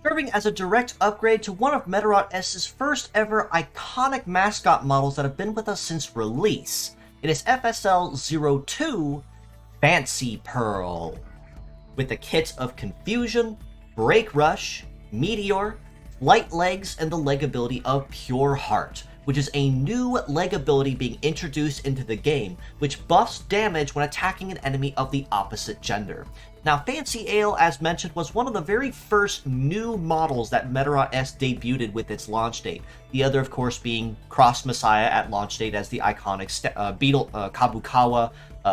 serving as a direct upgrade to one of Meteor S's first ever iconic mascot models that have been with us since release. It is FSL02 Fancy Pearl, with a kit of Confusion, Break Rush, Meteor, Light Legs, and the leg ability of Pure Heart, which is a new leg ability being introduced into the game, which buffs damage when attacking an enemy of the opposite gender. Now, Fancy Ale, as mentioned, was one of the very first new models that Meteor S debuted with its launch date. The other, of course, being Cross Messiah at launch date as the iconic Beetle, Kabukawa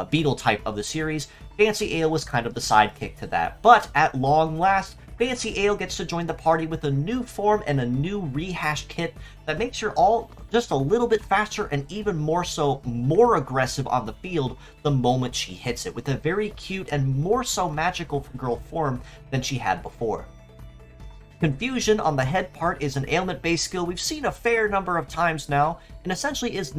Beetle type of the series. Fancy Ale was kind of the sidekick to that. But at long last, Fancy Ale gets to join the party with a new form and a new rehashed kit that makes her all just a little bit faster and even more so more aggressive on the field the moment she hits it, with a very cute and more so magical girl form than she had before. Confusion on the head part is an ailment-based skill we've seen a fair number of times now, and essentially is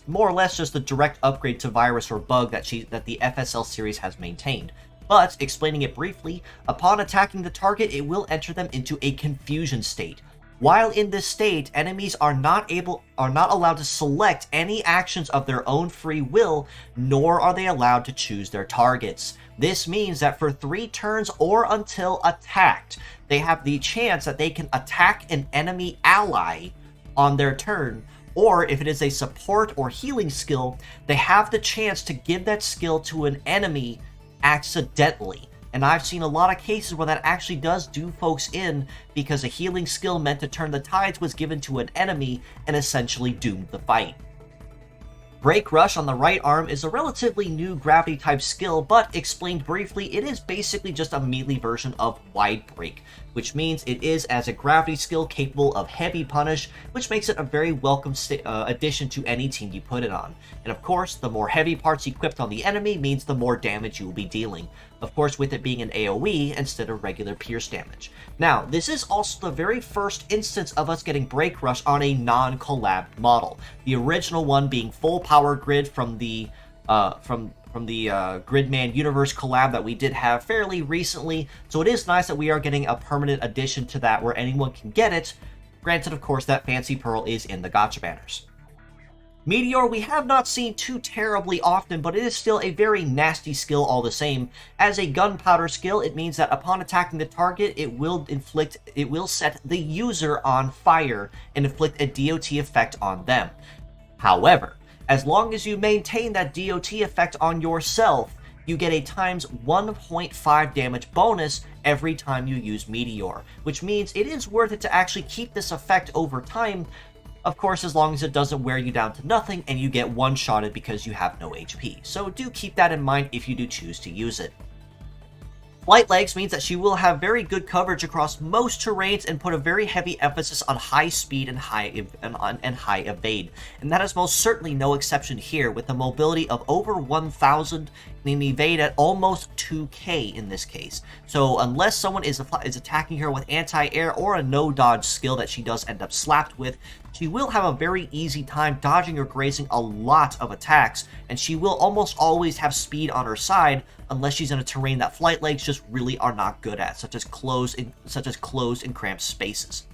more or less just a direct upgrade to virus or bug that the FSL series has maintained. But, explaining it briefly, upon attacking the target, it will enter them into a confusion state. While in this state, enemies are not allowed to select any actions of their own free will, nor are they allowed to choose their targets. This means that for 3 turns or until attacked, they have the chance that they can attack an enemy ally on their turn, or if it is a support or healing skill, they have the chance to give that skill to an enemy accidentally. And I've seen a lot of cases where that actually does do folks in, because a healing skill meant to turn the tides was given to an enemy and essentially doomed the fight. Break Rush on the right arm is a relatively new gravity type skill, but explained briefly, it is basically just a melee version of Wide Break, which means it is as a gravity skill capable of heavy punish, which makes it a very welcome addition to any team you put it on. And of course, the more heavy parts equipped on the enemy means the more damage you will be dealing. Of course, with it being an AoE instead of regular pierce damage. Now, this is also the very first instance of us getting Break Rush on a non-collab model. The original one being full power grid from the Gridman Universe collab that we did have fairly recently, so it is nice that we are getting a permanent addition to that where anyone can get it. Granted, of course, that Fancy Pearl is in the gacha banners. Meteor we have not seen too terribly often, but it is still a very nasty skill all the same. As a gunpowder skill, it means that upon attacking the target, it will set the user on fire and inflict a DOT effect on them. However, as long as you maintain that DOT effect on yourself, you get a times 1.5 damage bonus every time you use Meteor, which means it is worth it to actually keep this effect over time. Of course, as long as it doesn't wear you down to nothing and you get one-shotted because you have no HP. So do keep that in mind if you do choose to use it. Light Legs means that she will have very good coverage across most terrains and put a very heavy emphasis on high speed and high evade. And that is most certainly no exception here, with a mobility of over 1,000 and an evade at almost 2k in this case. So unless someone is attacking her with anti-air or a no-dodge skill that she does end up slapped with, she will have a very easy time dodging or grazing a lot of attacks, and she will almost always have speed on her side unless she's in a terrain that Flight Legs just really are not good at, such as closed and cramped spaces.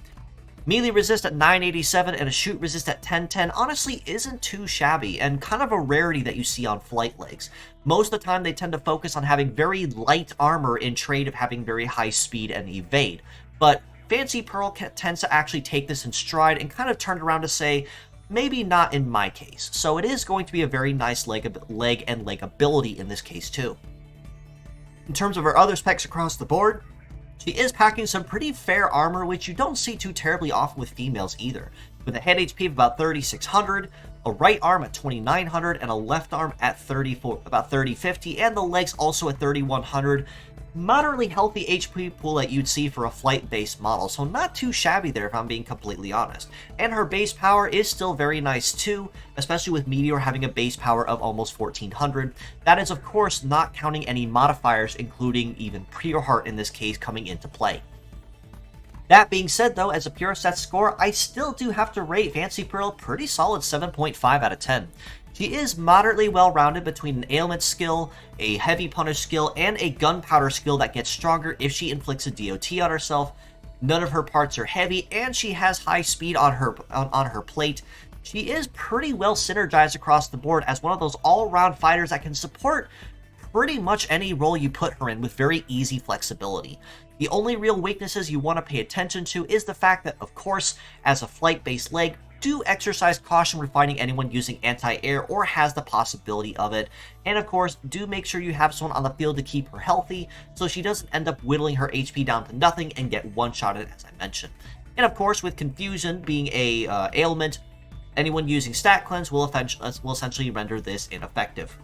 Melee resist at 987 and a shoot resist at 1010 honestly isn't too shabby, and kind of a rarity that you see on Flight Legs. Most of the time they tend to focus on having very light armor in trade of having very high speed and evade, but Fancy Pearl tends to actually take this in stride and kind of turn it around to say, maybe not in my case. So it is going to be a very nice leg and leg ability in this case too. In terms of her other specs across the board, she is packing some pretty fair armor, which you don't see too terribly often with females either, with a head HP of about 3,600, a right arm at 2,900, and a left arm at about 3,050, and the legs also at 3,100. Moderately healthy HP pool that you'd see for a flight-based model, so not too shabby there if I'm being completely honest. And her base power is still very nice too, especially with Meteor having a base power of almost 1,400. That is of course not counting any modifiers, including even Pure Heart in this case coming into play. That being said though, as a pure set score, I still do have to rate Fancy Pearl pretty solid 7.5 out of 10. She is moderately well-rounded between an ailment skill, a heavy punish skill, and a gunpowder skill that gets stronger if she inflicts a DOT on herself. None of her parts are heavy, and she has high speed on her plate. She is pretty well synergized across the board as one of those all-around fighters that can support pretty much any role you put her in with very easy flexibility. The only real weaknesses you want to pay attention to is the fact that, of course, as a flight-based leg, do exercise caution when finding anyone using anti-air or has the possibility of it, and of course, do make sure you have someone on the field to keep her healthy so she doesn't end up whittling her HP down to nothing and get one-shotted, as I mentioned. And of course, with Confusion being a ailment, anyone using Stat Cleanse will essentially render this ineffective.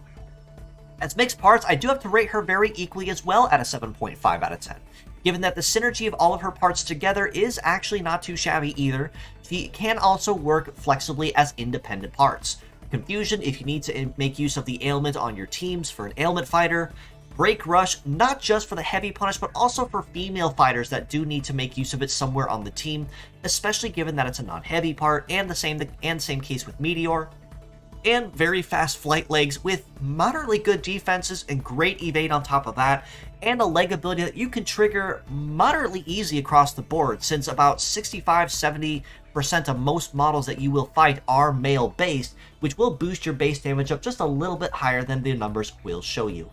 As mixed parts, I do have to rate her very equally as well at a 7.5 out of 10. Given that the synergy of all of her parts together is actually not too shabby either, she can also work flexibly as independent parts. Confusion if you need to make use of the ailment on your teams for an ailment fighter. Break Rush, not just for the heavy punish, but also for female fighters that do need to make use of it somewhere on the team, especially given that it's a non-heavy part, and the same case with Meteor. And very fast flight legs with moderately good defenses and great evade on top of that, and a leg ability that you can trigger moderately easy across the board, since about 65-70% of most models that you will fight are male based, which will boost your base damage up just a little bit higher than the numbers will show you.